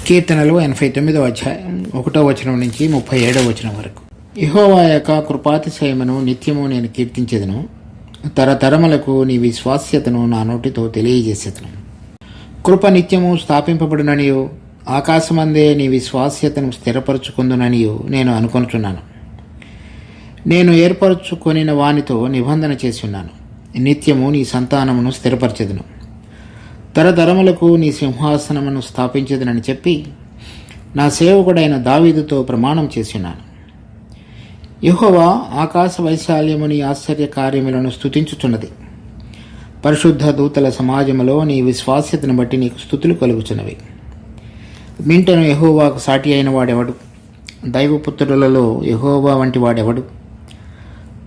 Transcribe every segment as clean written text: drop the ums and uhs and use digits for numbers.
కీర్తనలు 89వ అధ్యాయం 1వ వచనం నుంచి 37వ వచనం వరకు. యెహోవా యొక్క కృపాతిశయమును నిత్యము నేను కీర్తించెదను, తరతరములకు నీ విశ్వాస్యతను నా నోటితో తెలియజేసేదను. కృప నిత్యము స్థాపింపబడుననియు ఆకాశమందే నీ విశ్వాస్యతను స్థిరపరచుకుందుననియు నేను అనుకొనుచున్నాను. నేను ఏర్పరచుకొనిన వానితో నిబంధన చేసి ఉన్నాను. నిత్యము నీ సంతానమును స్థిరపరచెదను, తరతరములకు నీ సింహాసనమును స్థాపించదనని చెప్పి నా సేవకుడైన దావీదుతో ప్రమాణం చేసినాను. యెహోవా ఆకాశ వైశాల్యము నీ ఆశ్చర్య కార్యములను స్తుతించుచున్నది. పరిశుద్ధ దూతల సమాజములో నీ విశ్వాస్యతను బట్టి నీకు స్తుతులు కలుగుచున్నవి. మింటను యెహోవాకు సాటి అయిన వాడెవడు? దైవపుత్రులలో యెహోవా వంటి వాడెవడు?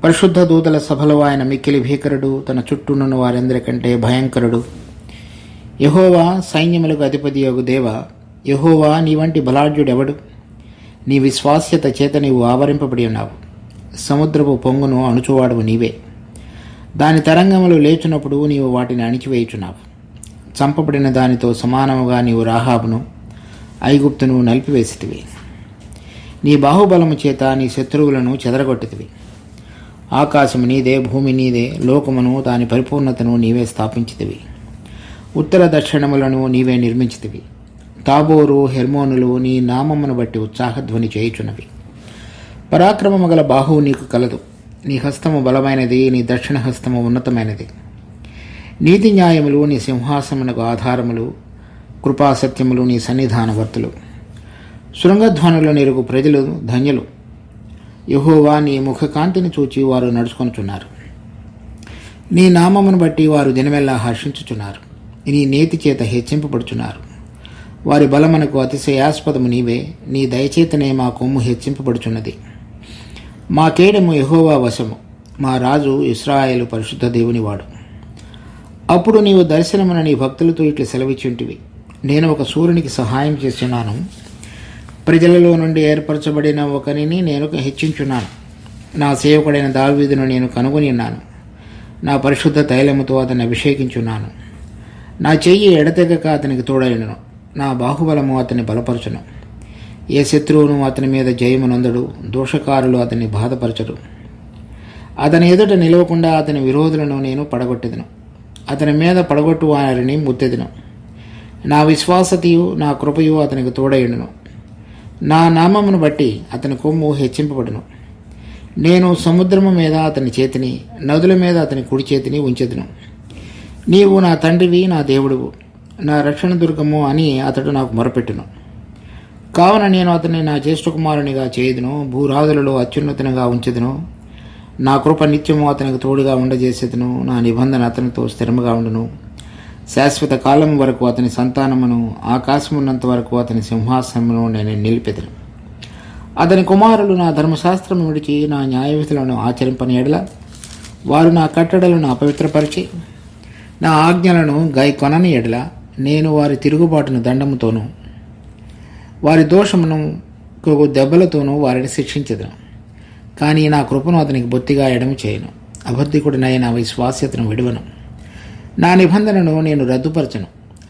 పరిశుద్ధ దూతల సభలో ఆయన మిక్కిలి భీకరుడు, తన చుట్టూనున్న వారందరికంటే భయంకరుడు. యెహోవా సైన్యములకు అధిపతియగు దేవ, యెహోవా నీ వంటి బలాఢ్యుడెవడు? నీ విశ్వాస్యత చేత నీవు ఆవరింపబడి ఉన్నావు. సముద్రపు పొంగును అణుచువాడవు నీవే. దాని తరంగములు లేచున్నప్పుడు నీవు వాటిని అణిచివేయుచున్నావు. చంపబడిన దానితో సమానముగా నీవు రాహాబును ఐగుప్తును నలిపివేసితివి. నీ బాహుబలము చేత నీ శత్రువులను చెదరగొట్టితివి. ఆకాశము నీదే, భూమి నీదే, లోకమును దాని పరిపూర్ణతను నీవే స్థాపించితివి. ఉత్తర దక్షిణములను నీవే నిర్మించితివి. తాబోరు, హెర్మోనులు నీ నామమును బట్టి ఉత్సాహధ్వని చేయుచున్నవి. పరాక్రమము గల బాహువు నీకు కలదు. నీ హస్తము బలమైనది, నీ దక్షిణ హస్తము ఉన్నతమైనది. నీతి న్యాయములు నీ సింహాసనమునకు ఆధారములు, కృపాసత్యములు నీ సన్నిధానవర్తులు. శృంగధ్వనులు నెరుగు ప్రజలు ధన్యులు. యెహోవా నీ ముఖకాంతిని చూచి వారు నడుచుకొనుచున్నారు. నీ నామమును బట్టి వారు దినమెల్లా హర్షించుచున్నారు. నీ నీతి చేత హెచ్చింపబడుచున్నారు. వారి బలమునకు అతిశయాస్పదము నీవే. నీ దయచేతనే మా కొమ్ము హెచ్చింపబడుచున్నది. మా కేడము యెహోవా వశము, మా రాజు ఇశ్రాయేలు పరిశుద్ధ దేవునివాడు. అప్పుడు నీవు దర్శనమున నీ భక్తులతో ఇట్లు సెలవిచ్చుంటివి. నేను ఒక సూర్యునికి సహాయం చేస్తున్నాను. ప్రజలలో నుండి ఏర్పరచబడిన ఒకరిని నేను హెచ్చించున్నాను. నా సేవకుడైన దావీదును నేను కనుగొని ఉన్నాను. నా పరిశుద్ధ తైలముతో అతన్ని అభిషేకించున్నాను. నా చెయ్యి ఎడతెగక అతనికి తోడైనను. నా బాహుబలము అతన్ని బలపరచును. ఏ శత్రువును అతని మీద జయమునందడు. దోషకారులు అతన్ని బాధపరచరు. అతని ఎదుట నిలవకుండా అతని విరోధులను నేను పడగొట్టెదను. అతని మీద పడగొట్టు వారిని ముత్తెదను. నా విశ్వాసతయు నా కృపయు అతనికి తోడైనను. నా నామమును బట్టి అతని కొమ్ము హెచ్చింపబడును. నేను సముద్రము మీద అతని చేతిని, నదుల మీద అతని కుడి చేతిని ఉంచెదను. నీవు నా తండ్రివి, నా దేవుడువు, నా రక్షణ దుర్గము అని అతడు నాకు మొరపెట్టును. కావున నేను అతన్ని నా జ్యేష్ఠ కుమారునిగా చేయుదును. భూరాజులలో అత్యున్నతనిగా ఉంచెదను. నా కృప నిత్యము అతనికి తోడుగా ఉండజేసేదను. నా నిబంధన అతనితో స్థిరముగా ఉండును. శాశ్వత కాలం వరకు అతని సంతానమును, ఆకాశమున్నంత వరకు అతని సింహాసనమును నేను నిలిపెదను. అతని కుమారులు నా ధర్మశాస్త్రము విడిచి నా న్యాయవిధులను ఆచరింపని ఎడల, వారు నా కట్టడలను అపవిత్రపరిచి నా ఆజ్ఞలను గైకొనని ఎడల, నేను వారి తిరుగుబాటును దండముతోనూ వారి దోషమును దెబ్బలతోనూ వారిని శిక్షించదను. కానీ నా కృపను అతనికి బొత్తిగా ఎడము చేయను. అబద్ధికుడినై నా విశ్వాస్యతను విడువను. నా నిబంధనను నేను రద్దుపరచను.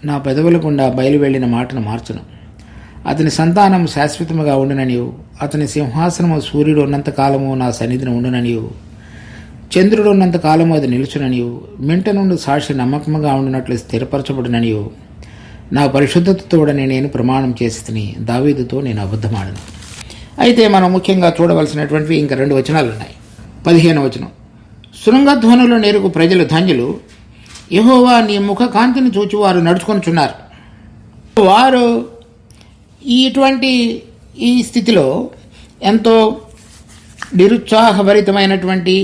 నా పెదవుల గుండా బయలువెళ్లిన మాటను మార్చను. అతని సంతానం శాశ్వతముగా ఉండుననియు, అతని సింహాసనము సూర్యుడు ఉన్నంత కాలము నా సన్నిధిని ఉండుననియు, చంద్రుడు ఉన్నంత కాలము అది నిలుచుననియు, మింట నుండి సాక్షి నమ్మకముగా ఉండినట్లు స్థిరపరచబడుననియు నా పరిశుద్ధతతోడని నేను ప్రమాణం చేసి దావీదుతో నేను అబద్ధమాడను. అయితే మనం ముఖ్యంగా చూడవలసినటువంటివి ఇంకా 2 వచనాలు ఉన్నాయి. 15వ వచనం. శృంగధ్వనులు నెరుగు ప్రజలు ధన్యులు. యెహోవా నీ ముఖ కాంతిని చూచి వారు నడుచుకొనుచున్నారు. వారు ఈ స్థితిలో ఎంతో నిరుత్సాహభరితమైనటువంటి,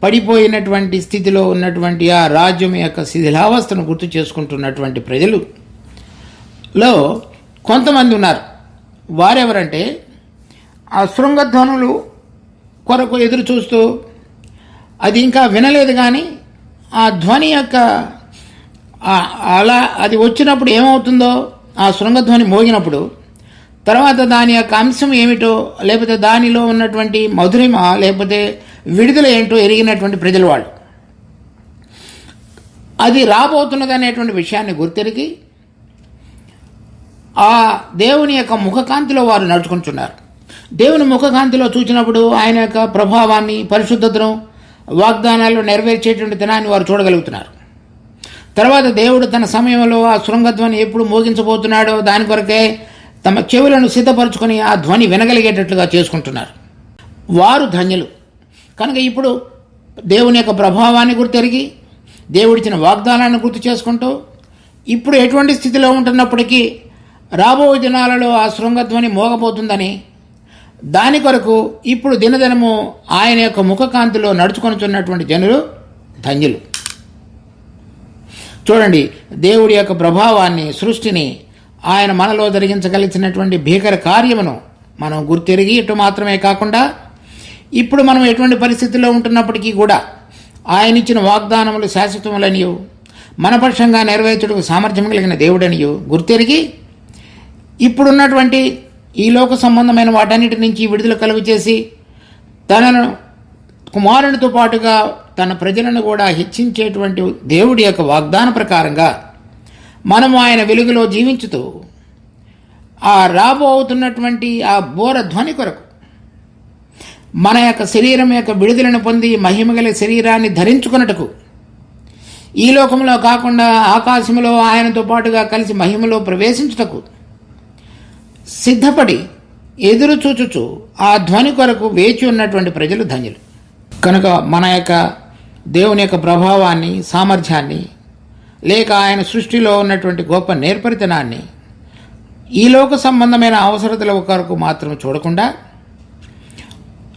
పడిపోయినటువంటి స్థితిలో ఉన్నటువంటి ఆ రాజ్యం యొక్క శిథిలావస్థను గుర్తు చేసుకుంటున్నటువంటి ప్రజలులో కొంతమంది ఉన్నారు. వారెవరంటే, ఆ శృంగధ్వనులు కొరకు ఎదురు చూస్తూ, అది ఇంకా వినలేదు కానీ ఆ ధ్వని యొక్క అలా అది వచ్చినప్పుడు ఏమవుతుందో, ఆ శృంగధ్వని మోగినప్పుడు తర్వాత దాని యొక్క అంశం ఏమిటో, లేకపోతే దానిలో ఉన్నటువంటి మధురిమ, లేకపోతే విడుదల ఏంటో ఎరిగినటువంటి ప్రజలు వాళ్ళు. అది రాబోతున్నదనేటువంటి విషయాన్ని గుర్తెరిగి ఆ దేవుని యొక్క ముఖకాంతిలో వారు నడుచుకుంటున్నారు. దేవుని ముఖకాంతిలో చూసినప్పుడు ఆయన యొక్క ప్రభావాన్ని, పరిశుద్ధతను, వాగ్దానాలు నెరవేర్చేటువంటి దినాన్ని వారు చూడగలుగుతున్నారు. తర్వాత దేవుడు తన సమయంలో ఆ శృంగధ్వని ఎప్పుడు మోగించబోతున్నాడో దాని కొరకే తమ చెవులను సిద్ధపరచుకొని ఆ ధ్వని వినగలిగేటట్లుగా చేసుకుంటున్నారు. వారు ధన్యులు. కనుక ఇప్పుడు దేవుని యొక్క ప్రభావాన్ని గుర్తెరిగి దేవుడిచ్చిన వాగ్దానాన్ని గుర్తు చేసుకుంటూ ఇప్పుడు ఎటువంటి స్థితిలో ఉంటున్నప్పటికీ రాబో దినాలలో ఆ శృంగధ్వని మోగబోతుందని దాని కొరకు ఇప్పుడు దినదినము ఆయన యొక్క ముఖకాంతిలో నడుచుకొనుచున్నటువంటి జనులు ధన్యులు. చూడండి, దేవుడి యొక్క ప్రభావాన్ని, సృష్టిని, ఆయన మనలో జరిగించగలిగినటువంటి భీకర కార్యమును మనం గుర్తెరిగి ఇటు మాత్రమే కాకుండా ఇప్పుడు మనం ఎటువంటి పరిస్థితుల్లో ఉంటున్నప్పటికీ కూడా ఆయన ఇచ్చిన వాగ్దానములు శాశ్వతములనియు మన పక్షంగా నెరవేర్చుటకు సామర్థ్యం కలిగిన దేవుడనియు గుర్తెరిగి ఇప్పుడున్నటువంటి ఈ లోక సంబంధమైన వాటన్నిటి నుంచి విడుదల కలుగు చేసి తనను కుమారునితో పాటుగా తన ప్రజలను కూడా హెచ్చించేటువంటి దేవుడి యొక్క వాగ్దాన ప్రకారంగా మనము ఆయన వెలుగులో జీవించుతూ ఆ రాబోతున్నటువంటి ఆ బోర ధ్వని కొరకు మన యొక్క శరీరం యొక్క విడుదలను పొంది మహిమగల శరీరాన్ని ధరించుకున్నటకు ఈ లోకంలో కాకుండా ఆకాశంలో ఆయనతో పాటుగా కలిసి మహిమలో ప్రవేశించుటకు సిద్ధపడి ఎదురు చూచుచు ఆ ధ్వని కొరకు వేచి ఉన్నటువంటి ప్రజలు ధన్యులు. కనుక మన యొక్క దేవుని యొక్క ప్రభావాన్ని, సామర్థ్యాన్ని, లేక ఆయన సృష్టిలో ఉన్నటువంటి గొప్ప నేర్పరితనాన్ని ఈ లోక సంబంధమైన అవసరతల కొరకు మాత్రం చూడకుండా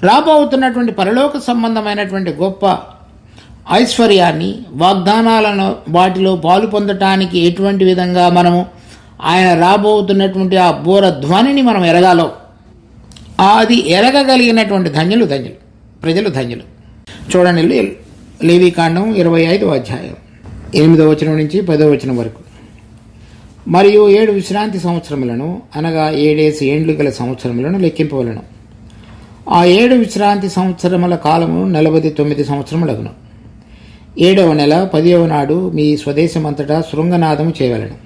రాబోతున్నటువంటి పరలోక సంబంధమైనటువంటి గొప్ప ఐశ్వర్యాన్ని, వాగ్దానాలను, వాటిలో పాలు పొందటానికి ఎటువంటి విధంగా మనము ఆయన రాబోతున్నటువంటి ఆ బోర ధ్వనిని మనం ఎరగాలో అది ఎరగగలిగినటువంటి ధన్యులు ప్రజలు ధన్యులు. చూడండి, లేవీకాండం 25వ అధ్యాయం 8వ వచనం నుంచి 10వ వచనం వరకు. మరియు 7 విశ్రాంతి సంవత్సరములను అనగా 7 ఏండ్లు గల సంవత్సరములను లెక్కింపవలను. ఆ 7 విశ్రాంతి సంవత్సరముల కాలము 49 సంవత్సరములగును. 7వ నెల 10వ నాడు మీ స్వదేశమంతటా శృంగనాదము చేయవలను.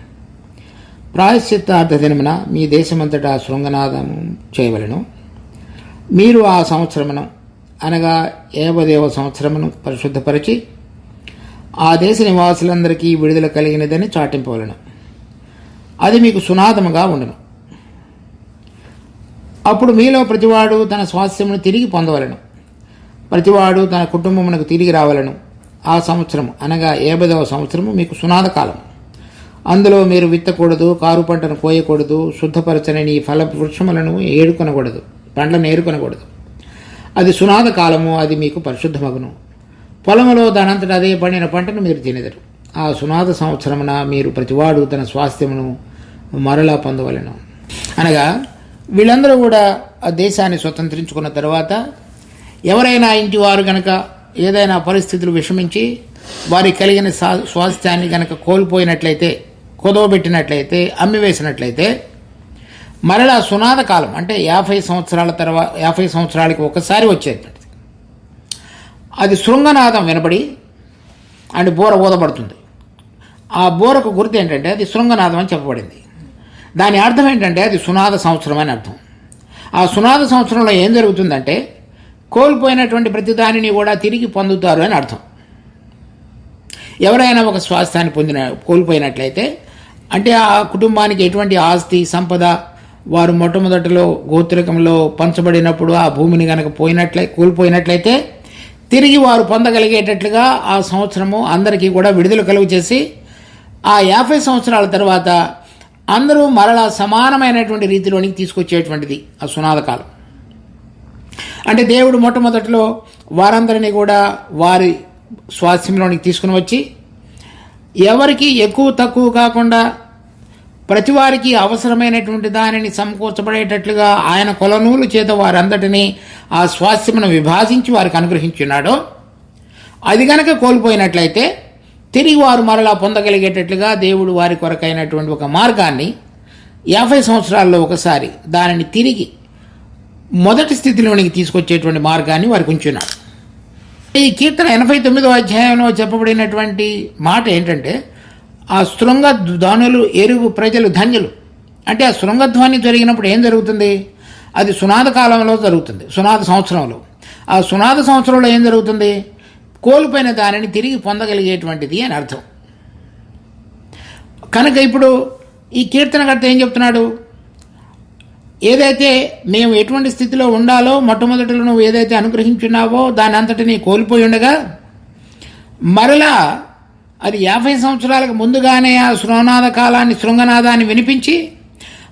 ప్రాయశ్చిత్తార్థ దినమున మీ దేశమంతటా శృంగనాదము చేయవలను. మీరు ఆ సంవత్సరమును అనగా 50వ సంవత్సరమును పరిశుద్ధపరిచి ఆ దేశ నివాసులందరికీ విడుదల కలిగినదని చాటింపవలను. అది మీకు సునాదముగా ఉండును. అప్పుడు మీలో ప్రతివాడు తన స్వాస్థ్యమును తిరిగి పొందవలను. ప్రతివాడు తన కుటుంబమునకు తిరిగి రావలను. ఆ సంవత్సరం అనగా 50వ సంవత్సరము మీకు సునాద కాలం. అందులో మీరు విత్తకూడదు, కారు పంటను కోయకూడదు, శుద్ధపరచని ఫల వృక్షములను ఏడుకొనకూడదు, పండ్లను ఏరుకొనకూడదు. అది సునాద కాలము, అది మీకు పరిశుద్ధమగును. పొలములో దానంతటా అదే పండిన పంటను మీరు తినెదరు. ఆ సునాద సంవత్సరమున మీరు ప్రతివాడు తన స్వాస్థ్యమును మరలా పొందవలెను. అనగా వీళ్ళందరూ కూడా ఆ దేశాన్ని స్వతంత్రించుకున్న తర్వాత ఎవరైనా ఇంటి వారు గనక ఏదైనా పరిస్థితులు విషమించి వారికి కలిగిన స్వాస్థ్యాన్ని గనక కోల్పోయినట్లయితే, కుదవబెట్టినట్లయితే, అమ్మివేసినట్లయితే మరలా సునాద కాలం అంటే 50 సంవత్సరాల తర్వాత 50 సంవత్సరాలకి ఒకసారి వచ్చేది. అది శృంగనాదం వినబడి అండ్ బోర ఊదబడుతుంది. ఆ బోరకు గుర్తు ఏంటంటే అది శృంగనాదం అని చెప్పబడింది. దాని అర్థం ఏంటంటే అది సునాద సంవత్సరం అని అర్థం. ఆ సునాద సంవత్సరంలో ఏం జరుగుతుందంటే కోల్పోయినటువంటి ప్రతి దానిని కూడా తిరిగి పొందుతారు అని అర్థం. ఎవరైనా ఒక స్వాస్థ్యాన్ని కోల్పోయినట్లయితే అంటే ఆ కుటుంబానికి ఎటువంటి ఆస్తి సంపద వారు మొట్టమొదటిలో గోత్రికంలో పంచబడినప్పుడు ఆ భూమిని కనుక కోల్పోయినట్లయితే తిరిగి వారు పొందగలిగేటట్లుగా ఆ సంవత్సరము అందరికీ కూడా విడుదల కలుగు చేసి ఆ 50 సంవత్సరాల తర్వాత అందరూ మరలా సమానమైనటువంటి రీతిలోనికి తీసుకొచ్చేటువంటిది ఆ సునాద కాలం. అంటే దేవుడు మొట్టమొదటిలో వారందరినీ కూడా వారి స్వాస్థ్యంలోనికి తీసుకుని వచ్చి ఎవరికి ఎక్కువ తక్కువ కాకుండా ప్రతి వారికి అవసరమైనటువంటి దానిని సమకూర్చబడేటట్లుగా ఆయన కొలనూలు చేత వారందరినీ ఆ స్వాస్థ్యమును విభాజించి వారికి అనుగ్రహించున్నాడో అది గనక కోల్పోయినట్లయితే తిరిగి వారు మరలా పొందగలిగేటట్లుగా దేవుడు వారి కొరకైనటువంటి ఒక మార్గాన్ని 50 సంవత్సరాల్లో ఒకసారి దానిని తిరిగి మొదటి స్థితిలోనికి తీసుకొచ్చేటువంటి మార్గాన్ని వారికి ఉంచున్నాడు. ఈ కీర్తన 89వ అధ్యాయంలో చెప్పబడినటువంటి మాట ఏంటంటే ఆ శృంగ ధ్వనులు ఎరుగు ప్రజలు ధన్యులు. అంటే ఆ శృంగధ్వని జరిగినప్పుడు ఏం జరుగుతుంది? అది సునాద కాలంలో జరుగుతుంది, సునాద సంవత్సరంలో. ఆ సునాద సంవత్సరంలో ఏం జరుగుతుంది? కోల్పోయిన దానిని తిరిగి పొందగలిగేటువంటిది అని అర్థం. కనుక ఇప్పుడు ఈ కీర్తనకర్త ఏం చెప్తున్నాడు? ఏదైతే మేము ఎటువంటి స్థితిలో ఉండాలో మొట్టమొదటిలో నువ్వు ఏదైతే అనుగ్రహించున్నావో దాని అంతటినీ కోల్పోయి ఉండగా మరలా అది 50 సంవత్సరాలకు ముందుగానే ఆ శృంగనాదాన్ని వినిపించి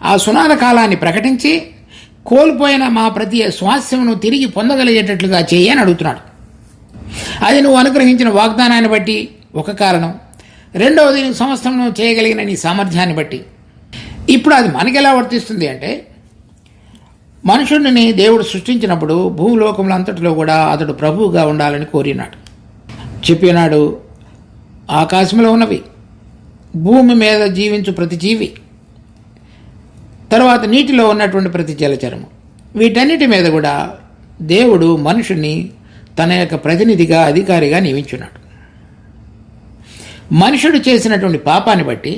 ఆ సునాద కాలాన్ని ప్రకటించి కోల్పోయిన మా ప్రతి స్వాస్థ్యమును తిరిగి పొందగలిగేటట్లుగా చెయ్యి అని అడుగుతున్నాడు. అది నువ్వు అనుగ్రహించిన వాగ్దానాన్ని బట్టి ఒక కారణం, రెండవది నువ్వు సమస్తం నువ్వు చేయగలిగిన నీ సామర్థ్యాన్ని బట్టి. ఇప్పుడు అది మనకెలా వర్తిస్తుంది అంటే, మనుషుడిని దేవుడు సృష్టించినప్పుడు భూలోకముల అంతటిలో కూడా అతడు ప్రభువుగా ఉండాలని కోరినాడు. చెప్పినాడు, ఆకాశంలో ఉన్నవి, భూమి మీద జీవించు ప్రతి జీవి, తర్వాత నీటిలో ఉన్నటువంటి ప్రతి జలచరము, వీటన్నిటి మీద కూడా దేవుడు మనుషుని తన యొక్క ప్రతినిధిగా, అధికారిగా నియమించున్నాడు. మనుషుడు చేసినటువంటి పాపాన్ని బట్టి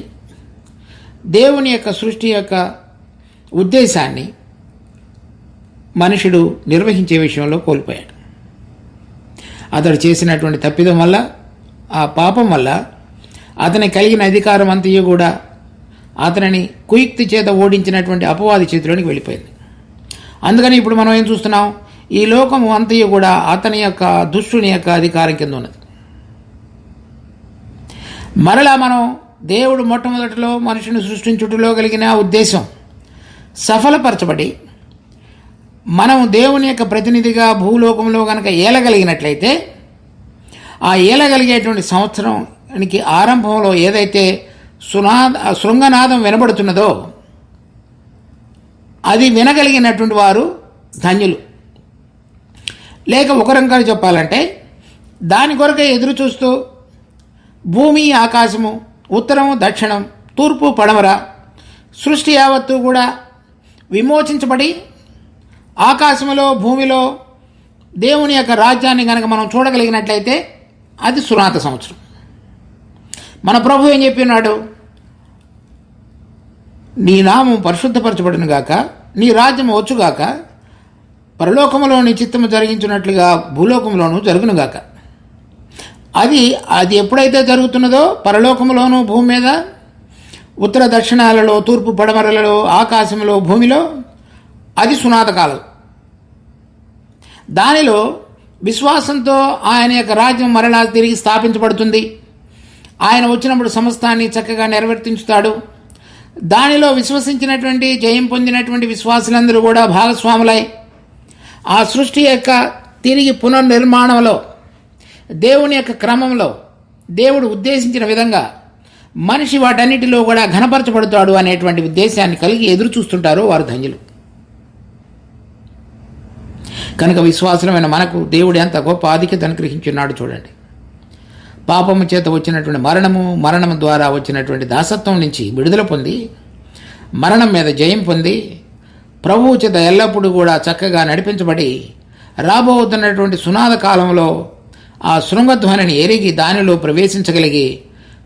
దేవుని యొక్క సృష్టి యొక్క ఉద్దేశాన్ని మనుషుడు నిర్వహించే విషయంలో కోల్పోయాడు. అతడు చేసినటువంటి తప్పిదం వల్ల, ఆ పాపం వల్ల అతని కలిగిన అధికారం అంతయు కూడా అతనిని కుయుక్తి చేత ఓడించినటువంటి అపవాది చేతిలోనికి వెళ్ళిపోయింది. అందుకని ఇప్పుడు మనం ఏం చూస్తున్నాం? ఈ లోకము అంతయు కూడా అతని యొక్క దుష్టుని యొక్క అధికారం కింద ఉన్నది. మరలా మనం దేవుడు మొట్టమొదటిలో మనుషుని సృష్టించుటలో కలిగిన ఉద్దేశం సఫలపరచబడి మనం దేవుని యొక్క ప్రతినిధిగా భూలోకంలో కనుక ఏలగలిగినట్లయితే, ఆ ఏలగలిగేటువంటి సంవత్సరానికి ఆరంభంలో ఏదైతే శృంగనాదం వినబడుతున్నదో అది వినగలిగినటువంటి వారు ధన్యులు. లేక ఒక రంగా చెప్పాలంటే, దాని కొరకే ఎదురు చూస్తూ భూమి ఆకాశము, ఉత్తరము దక్షిణం, తూర్పు పడమర సృష్టి యావత్తు కూడా విమోచించబడి ఆకాశములో భూమిలో దేవుని యొక్క రాజ్యాన్ని కనుక మనం చూడగలిగినట్లయితే అది సునాద సంవత్సరం. మన ప్రభు ఏం చెప్పినాడు? నీ నామం పరిశుద్ధపరచబడును గాక, నీ రాజ్యం వచ్చుగాక, పరలోకములో నీ చిత్తము జరిగించినట్లుగా భూలోకంలోనూ జరుగునుగాక. అది ఎప్పుడైతే జరుగుతున్నదో పరలోకములోనూ భూమి మీద, ఉత్తర దక్షిణాలలో, తూర్పు పడమరలలో, ఆకాశంలో, భూమిలో, అది సునాద కాలం. దానిలో విశ్వాసంతో ఆయన యొక్క రాజ్యం మరలా తిరిగి స్థాపించబడుతుంది. ఆయన వచ్చినప్పుడు సమస్తాన్ని చక్కగా నెరవేర్తించుతాడు. దానిలో విశ్వసించినటువంటి, జయం పొందినటువంటి విశ్వాసులందరూ కూడా భాగస్వాములై ఆ సృష్టి యొక్క తిరిగి పునర్నిర్మాణంలో, దేవుని యొక్క క్రమంలో, దేవుడు ఉద్దేశించిన విధంగా మనిషి వాటన్నిటిలో కూడా ఘనపరచబడతాడు అనేటువంటి ఉద్దేశాన్ని కలిగి ఎదురు చూస్తుంటారు వారు ధన్యులు. కనుక విశ్వాసమైన మనకు దేవుడు ఎంత గొప్ప ఆధిక్యత అనుగ్రహించున్నాడు చూడండి. పాపము చేత వచ్చినటువంటి మరణము ద్వారా వచ్చినటువంటి దాసత్వం నుంచి విడుదల పొంది, మరణం మీద జయం పొంది, ప్రభువు చేత ఎల్లప్పుడూ కూడా చక్కగా నడిపించబడి, రాబోతున్నటువంటి సునాద కాలంలో ఆ శృంగధ్వనిని ఎరిగి దానిలో ప్రవేశించగలిగి,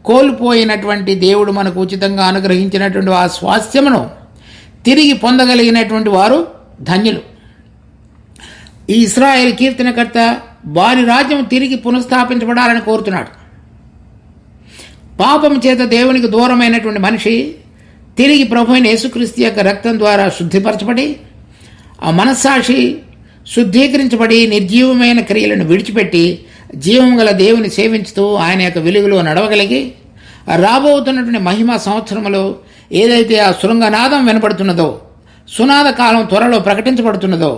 కోల్పోయినటువంటి దేవుడు మనకు ఉచితంగా అనుగ్రహించినటువంటి ఆ స్వాస్థ్యమును తిరిగి పొందగలిగినటువంటి వారు ధన్యులు. ఈ ఇశ్రాయేలు కీర్తనకర్త వారి రాజ్యం తిరిగి పునఃస్థాపించబడాలని కోరుతున్నాడు. పాపం చేత దేవునికి దూరమైనటువంటి మనిషి తిరిగి ప్రభు అయిన యేసుక్రీస్తు యొక్క రక్తం ద్వారా శుద్ధిపరచబడి, ఆ మనస్సాక్షి శుద్ధీకరించబడి, నిర్జీవమైన క్రియలను విడిచిపెట్టి జీవం గల దేవుని సేవించుతూ ఆయన యొక్క వెలుగులో నడవగలిగి, రాబోతున్నటువంటి మహిమ సంవత్సరంలో ఏదైతే ఆ శృంగనాదం వినపడుతున్నదో, సునాద కాలం త్వరలో ప్రకటించబడుతున్నదో,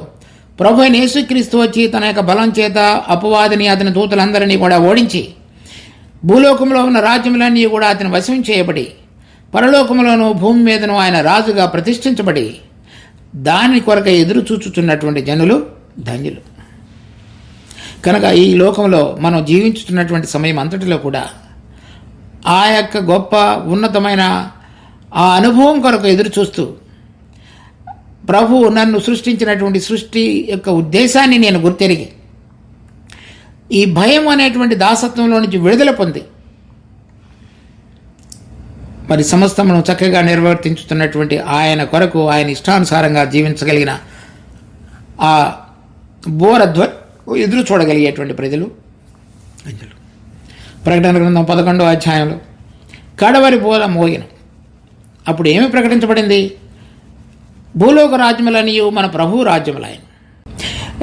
ప్రభు అయిన యేసుక్రీస్తు వచ్చి తన యొక్క బలం చేత అపవాదిని, అతని దూతలందరినీ కూడా ఓడించి, భూలోకంలో ఉన్న రాజ్యములన్నీ కూడా అతని వశం చేయబడి, పరలోకంలోనూ భూమి మీదను ఆయన రాజుగా ప్రతిష్ఠించబడి, దాని కొరకై ఎదురు చూచుతున్నటువంటి జనులు ధన్యులు. కనుక ఈ లోకంలో మనం జీవించుతున్నటువంటి సమయం అంతటిలో కూడా ఆ యొక్క గొప్ప ఉన్నతమైన ఆ అనుభవం కొరకు ఎదురు చూస్తూ, ప్రభువు నన్ను సృష్టించినటువంటి సృష్టి యొక్క ఉద్దేశాన్ని నేను గుర్తెరిగి, ఈ భయం అనేటువంటి దాసత్వంలో నుంచి విడుదల పొంది, మరి సమస్తమును చక్కగా నిర్వర్తించుతున్నటువంటి ఆయన కొరకు ఆయన ఇష్టానుసారంగా జీవించగలిగిన ఆ ఎదురు చూడగలిగేటువంటి ప్రజలు. ప్రకటన గ్రంథం 11వ అధ్యాయంలో కడవరి బోర మోగిన అప్పుడు ఏమి ప్రకటించబడింది? భూలోక రాజ్యములనియు మన ప్రభువు రాజ్యములాయను.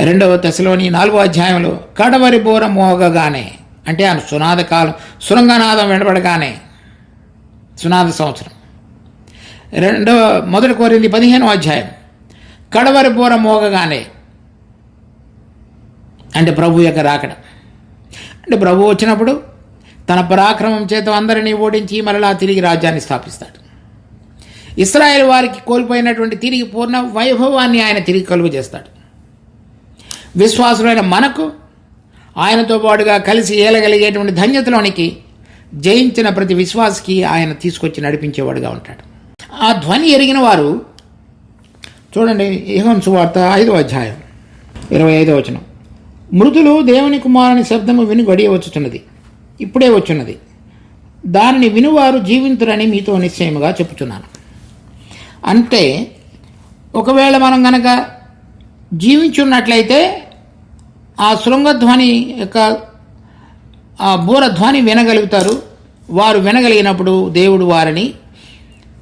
2వ తెస్సలోని 4వ అధ్యాయంలో కడవరి బోర మోగగానే, అంటే ఆ సునాద కాలం, సురంగనాదం వినబడగానే సునాద సంవత్సరం. 1 కొరింథీ 15వ అధ్యాయం కడవరి బోర మోగగానే, అంటే ప్రభు యొక్క రాకడ. అంటే ప్రభు వచ్చినప్పుడు తన పరాక్రమం చేత అందరినీ ఓడించి మరలా తిరిగి రాజ్యాన్ని స్థాపిస్తాడు. ఇశ్రాయేలు వారికి కోల్పోయినటువంటి తిరిగి పూర్ణ వైభవాన్ని ఆయన తిరిగి కలుగు చేస్తాడు. విశ్వాసులైన మనకు ఆయనతో పాటుగా కలిసి ఏలగలిగేటువంటి ధన్యతలోనికి జయించిన ప్రతి విశ్వాసికి ఆయన తీసుకొచ్చి నడిపించేవాడుగా ఉంటాడు. ఆ ధ్వని ఎరిగిన వారు చూడండి, యోహాను సువార్త 5వ అధ్యాయం 25వ వచనం. మృతులు దేవుని కుమారుని శబ్దము విని గడియ వచ్చుచున్నది, ఇప్పుడే వచ్చున్నది, దానిని వినువారు జీవింతురని మీతో నిశ్చయముగా చెప్పుచున్నాను. అంటే ఒకవేళ మనం గనక జీవించున్నట్లయితే ఆ శృంగధ్వని యొక్క ఆ బూరధ్వని వినగలుగుతారు. వారు వినగలిగినప్పుడు దేవుడు వారిని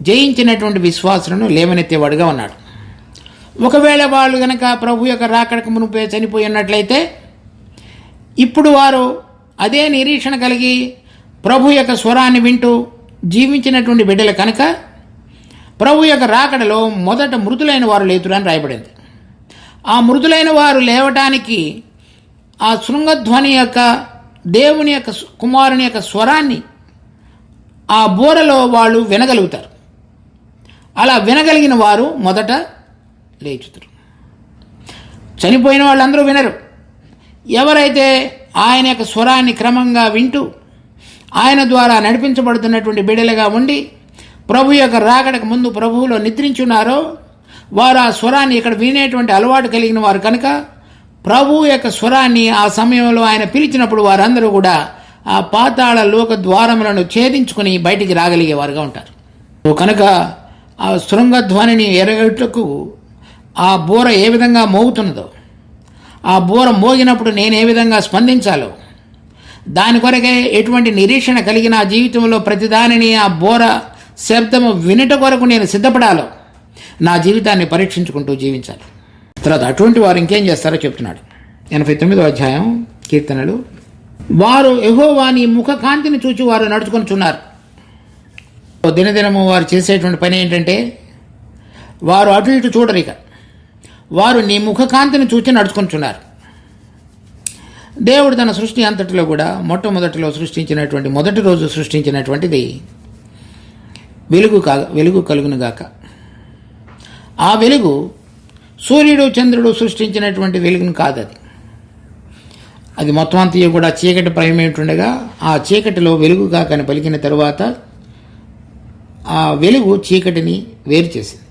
జయించినటువంటి విశ్వాసులను లేవనెత్తేవాడుగా ఉన్నాడు. ఒకవేళ వాళ్ళు గనక ప్రభు యొక్క రాకడకు మునుపే చనిపోయి ఉన్నట్లయితే ఇప్పుడు వారు అదే నిరీక్షణ కలిగి ప్రభు యొక్క స్వరాన్ని వింటూ జీవించినటువంటి బిడ్డలు కనుక ప్రభు యొక్క రాకడలో మొదట మృతులైన వారు లేతురని రాయబడింది. ఆ మృతులైన వారు లేవటానికి ఆ శృంగధ్వని యొక్క దేవుని యొక్క కుమారుని యొక్క స్వరాన్ని ఆ బోరలో వాళ్ళు వినగలుగుతారు. అలా వినగలిగిన వారు మొదట లేచుతారు. చనిపోయిన వాళ్ళందరూ వినరు. ఎవరైతే ఆయన యొక్క స్వరాన్ని క్రమంగా వింటూ ఆయన ద్వారా నడిపించబడుతున్నటువంటి బిడ్డలుగా ఉండి ప్రభు యొక్క రాకడకు ముందు ప్రభువులో నిద్రించున్నారో వారు ఆ స్వరాన్ని ఇక్కడ వినేటువంటి అలవాటు కలిగిన వారు కనుక ప్రభు యొక్క స్వరాన్ని ఆ సమయంలో ఆయన పిలిచినప్పుడు వారందరూ కూడా ఆ పాతాళ లోక ద్వారములను ఛేదించుకుని బయటికి రాగలిగేవారుగా ఉంటారు. కనుక ఆ శృంగధ్వనిని ఎరగట్టుకు ఆ బోర ఏ విధంగా మోగుతున్నదో, ఆ బోర మోగినప్పుడు నేను ఏ విధంగా స్పందించాలో, దాని కొరకే ఎటువంటి నిరీక్షణ కలిగిన ఆ జీవితంలో ప్రతిదానిని ఆ బోర శబ్దము వినుట కొరకు నేను సిద్ధపడాలో నా జీవితాన్ని పరీక్షించుకుంటూ జీవించాలి. తర్వాత అటువంటి వారు ఇంకేం చేస్తారో చెప్తున్నాడు. 89వ అధ్యాయం కీర్తనలు. వారు యెహోవా నీ ముఖ కాంతిని చూచి వారు నడుచుకొనిచున్నారు. దినదినము వారు చేసేటువంటి పని ఏంటంటే వారు అటు ఇటు చూడరు. ఇక వారు నీ ముఖ కాంతిని చూచి నడుచుకొనిచున్నారు. దేవుడు తన సృష్టి అంతటిలో కూడా మొట్టమొదటిలో సృష్టించినటువంటి మొదటి రోజు సృష్టించినటువంటిది వెలుగు కలుగునుగాక. ఆ వెలుగు సూర్యుడు చంద్రుడు సృష్టించినటువంటి వెలుగును కాదు. అది మొత్తం అంతా కూడా చీకటి ప్రయమేంటుండగా ఆ చీకటిలో వెలుగు కాకని పలికిన తరువాత ఆ వెలుగు చీకటిని వేరు చేసింది.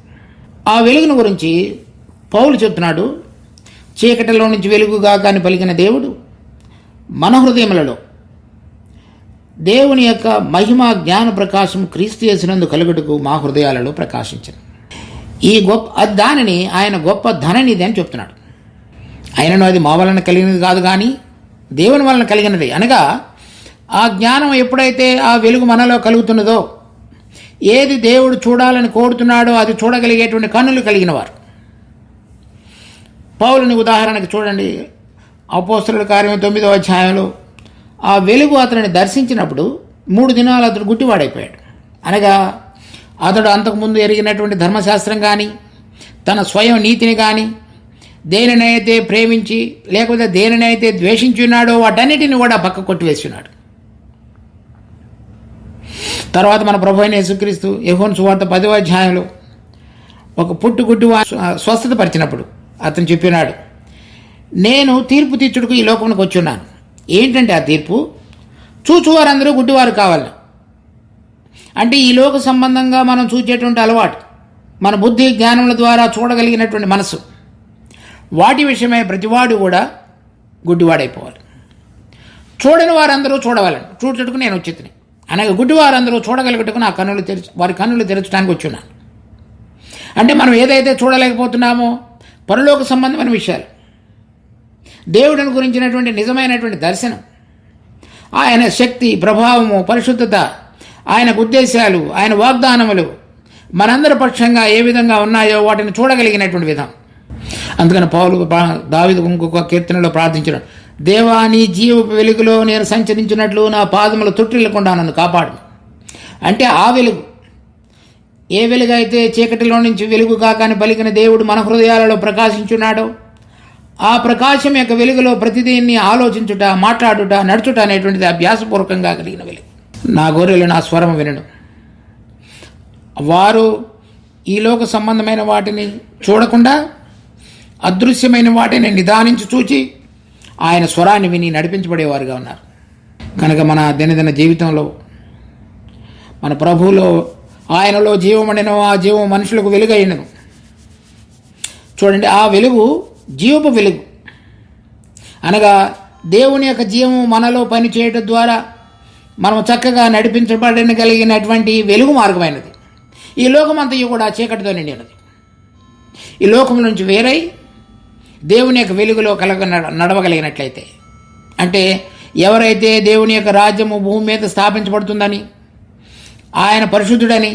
ఆ వెలుగును గురించి పౌలు చెప్తున్నాడు, చీకటిలో నుంచి వెలుగు కాకని పలికిన దేవుడు మన హృదయములలో దేవుని యొక్క మహిమ జ్ఞాన ప్రకాశం క్రీస్తు యేసునందు కలుగుటకు మా హృదయాలలో ప్రకాశించింది. ఈ దానిని ఆయన గొప్ప ధననిధి అని చెప్తున్నాడు. ఆయనను అది మా వలన కలిగినది కాదు కానీ దేవుని వలన కలిగినది. అనగా ఆ జ్ఞానం ఎప్పుడైతే ఆ వెలుగు మనలో కలుగుతున్నదో, ఏది దేవుడు చూడాలని కోరుతున్నాడో అది చూడగలిగేటువంటి కన్నులు కలిగిన వారు. పౌలుని ఉదాహరణకు చూడండి, అపోస్తలుల కార్యం 9వ అధ్యాయంలో ఆ వెలుగు అతనిని దర్శించినప్పుడు 3 దినాలు అతడు గుడ్డివాడైపోయాడు. అనగా అతడు అంతకుముందు ఎరిగినటువంటి ధర్మశాస్త్రం కానీ తన స్వయం నీతిని కానీ దేనినైతే ప్రేమించి లేకపోతే దేనినైతే ద్వేషించున్నాడో వాటన్నిటిని కూడా పక్క కొట్టివేస్తున్నాడు. తర్వాత మన ప్రభు అయిన యేసుక్రీస్తు యోహాను సువార్త 10వ అధ్యాయంలో ఒక పుట్టుగుడ్డి స్వస్థత పరిచినప్పుడు అతను చెప్పినాడు, నేను తీర్పు తీర్చుటకు ఈ లోకమునకు వచ్చున్నాను. ఏంటంటే ఆ తీర్పు, చూచువారందరూ గుడ్డివారు కావాలి. అంటే ఈ లోక సంబంధంగా మనం చూచేటువంటి అలవాటు, మన బుద్ధి జ్ఞానముల ద్వారా చూడగలిగినటువంటి మనసు, వాటి విషయమై ప్రతివాడు కూడా గుడ్డివాడైపోవాలి. చూడని వారందరూ చూడవాలని చూచుటకు నేను వచ్చేది. అనగా గుడ్డివారందరూ చూడగలుగుటకు నా కన్నులు వారి కన్నులు తెరచడానికి వచ్చున్నాను. అంటే మనం ఏదైతే చూడలేకపోతున్నామో పరలోక సంబంధమైన విషయాలు, దేవుడిని గురించినటువంటి నిజమైనటువంటి దర్శనం, ఆయన శక్తి, ప్రభావము, పరిశుద్ధత, ఆయన ఉద్దేశాలు, ఆయన వాగ్దానములు మనందరి పక్షంగా ఏ విధంగా ఉన్నాయో వాటిని చూడగలిగినటువంటి విధం. అందుకని పౌలు దావీదు ఇంకొక కీర్తనలో ప్రార్థించడం, దేవా నీ జీవ వెలుగులో నేను సంచరించినట్లు నా పాదములు తొట్టిల్లకుండా నన్ను కాపాడు. అంటే ఆ వెలుగు, ఏ వెలుగైతే చీకటిలో నుంచి వెలుగు కాకని పలికిన దేవుడు మన హృదయాలలో ప్రకాశించున్నాడో ఆ ప్రకాశం యొక్క వెలుగులో ప్రతిదీన్ని ఆలోచించుట, మాట్లాడుట, నడుచుట అనేటువంటిది అభ్యాసపూర్వకంగా కలిగిన వెలుగు. నా గొర్రెలు నా స్వరం వినడు. వారు ఈ లోక సంబంధమైన వాటిని చూడకుండా అదృశ్యమైన వాటిని నిదానించి చూచి ఆయన స్వరాన్ని విని నడిపించబడేవారుగా ఉన్నారు. కనుక మన దినదిన జీవితంలో మన ప్రభువులో ఆయనలో జీవమడినో ఆ జీవం మనుషులకు వెలుగైనను. చూడండి, ఆ వెలుగు జీవపు వెలుగు అనగా దేవుని యొక్క జీవము మనలో పనిచేయడం ద్వారా మనం చక్కగా నడిపించబడగలిగినటువంటి వెలుగు మార్గమైనది. ఈ లోకమంతయు కూడా చీకటితో నిండినది. ఈ లోకం నుంచి వేరై దేవుని యొక్క వెలుగులో నడవగలిగినట్లయితే, అంటే ఎవరైతే దేవుని యొక్క రాజ్యము భూమి మీద స్థాపించబడుతుందని, ఆయన పరిశుద్ధుడని,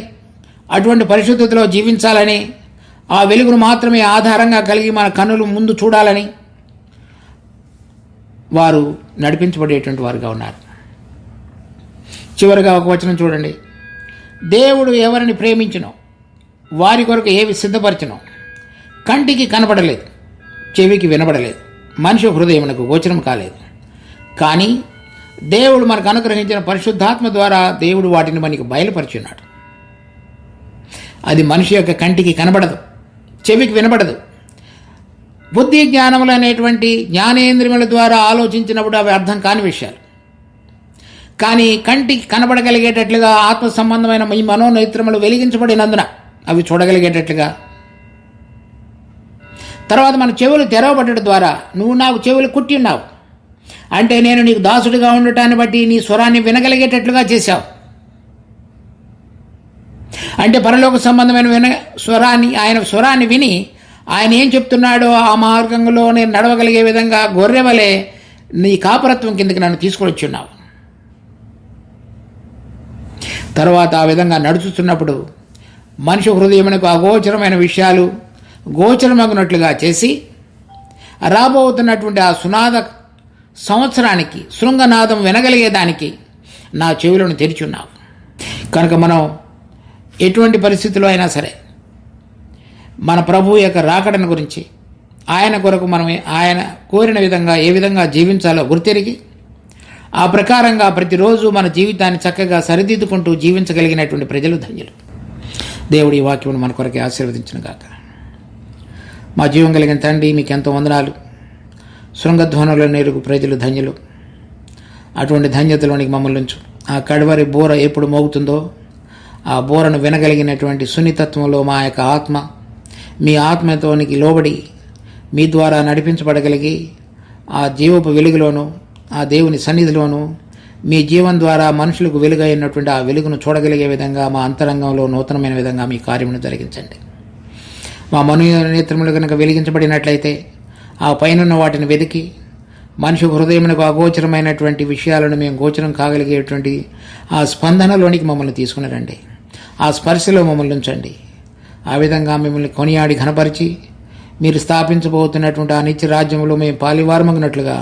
అటువంటి పరిశుద్ధతలో జీవించాలని, ఆ వెలుగును మాత్రమే ఆధారంగా కలిగి మన కన్నులు ముందు చూడాలని వారు నడిపించబడేటువంటి వారుగా ఉన్నారు. చివరిగా ఒక వచనం చూడండి, దేవుడు ఎవరిని ప్రేమించినో వారి కొరకు ఏవి సిద్ధపరచినో కంటికి కనపడలేదు, చెవికి వినబడలేదు, మనిషి హృదయమునకు గోచరం కాలేదు. కానీ దేవుడు మనకు అనుగ్రహించిన పరిశుద్ధాత్మ ద్వారా దేవుడు వాటిని మనకి బయలుపరిచున్నాడు. అది మనిషి యొక్క కంటికి కనబడదు, చెవికి వినబడదు. బుద్ధి జ్ఞానములు అనేటువంటి జ్ఞానేంద్రియముల ద్వారా ఆలోచించినప్పుడు అవి అర్థం కాని విషయాలు. కానీ కంటికి కనబడగలిగేటట్లుగా ఆత్మ సంబంధమైన ఈ మనోనేత్రములు వెలిగించబడినందున అవి చూడగలిగేటట్లుగా, తర్వాత మన చెవులు తెరవబడటం ద్వారా నువ్వు నాకు చెవులు కుట్టి ఉన్నావు అంటే నేను నీకు దాసుడిగా ఉండటాన్ని బట్టి నీ స్వరాన్ని వినగలిగేటట్లుగా చేశావు. అంటే పరలోక సంబంధమైన ఆయన స్వరాన్ని విని ఆయన ఏం చెప్తున్నాడో ఆ మార్గంలో నేను నడవగలిగే విధంగా గొర్రెవలే నీ కాపరత్వం కిందకి నన్ను తీసుకొని ఉన్నావు. తర్వాత ఆ విధంగా నడుచుతున్నప్పుడు మనిషి హృదయమునకు అగోచరమైన విషయాలు గోచరమగినట్లుగా చేసి రాబోతున్నటువంటి ఆ సునాద సంవత్సరానికి శృంగనాదం వినగలిగేదానికి నా చెవులను తెరిచున్నావు. కనుక మనం ఎటువంటి పరిస్థితుల్లో అయినా సరే మన ప్రభువు యొక్క రాకడను గురించి, ఆయన కొరకు మనం ఆయన కోరిన విధంగా ఏ విధంగా జీవించాలో గుర్తెరిగి ఆ ప్రకారంగా ప్రతిరోజు మన జీవితాన్ని చక్కగా సరిదిద్దుకుంటూ జీవించగలిగినటువంటి ప్రజలు ధన్యులు. దేవుడి ఈ వాక్యమును మన కొరకే ఆశీర్వదించును గాక. మా జీవం కలిగిన తండ్రి, మీకు ఎంతో వందనాలు. శృంగధ్వనుల నేరుగు ప్రజలు ధన్యులు. అటువంటి ధన్యతలోనికి మమ్మల్ని ఉంచు. ఆ కడవరి బోర ఎప్పుడు మోగుతుందో ఆ బోరను వినగలిగినటువంటి సున్నితత్వంలో మా యొక్క ఆత్మ, మీ ఆత్మతోనికి లోబడి మీ ద్వారా నడిపించబడగలిగి ఆ జీవపు వెలుగులోను, ఆ దేవుని సన్నిధిలోను మీ జీవం ద్వారా మనుషులకు వెలుగైనటువంటి ఆ వెలుగును చూడగలిగే విధంగా మా అంతరంగంలో నూతనమైన విధంగా మీ కార్యమును జరిగించండి. మా మనోనేత్రములు కనుక వెలిగించబడినట్లయితే ఆ పైనున్న వాటిని వెతికి మనిషి హృదయమునకు అగోచరమైనటువంటి విషయాలను మేము గోచరం కాగలిగేటువంటి ఆ స్పందనలోనికి మమ్మల్ని తీసుకుని రండి. ఆ స్పర్శలో మమ్మల్ని ఉంచండి. ఆ విధంగా మిమ్మల్ని కొనియాడి ఘనపరిచి మీరు స్థాపించబోతున్నటువంటి ఆ నిత్య రాజ్యంలో మేము పాలివారమగినట్లుగా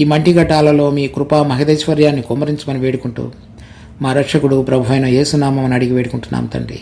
ఈ మంటిఘటాలలో మీ కృపా మహదేశ్వర్యాన్ని కుమ్మరించమని వేడుకుంటూ మా రక్షకుడు ప్రభు అయిన యేసునామం అడిగి వేడుకుంటున్నాం తండ్రి.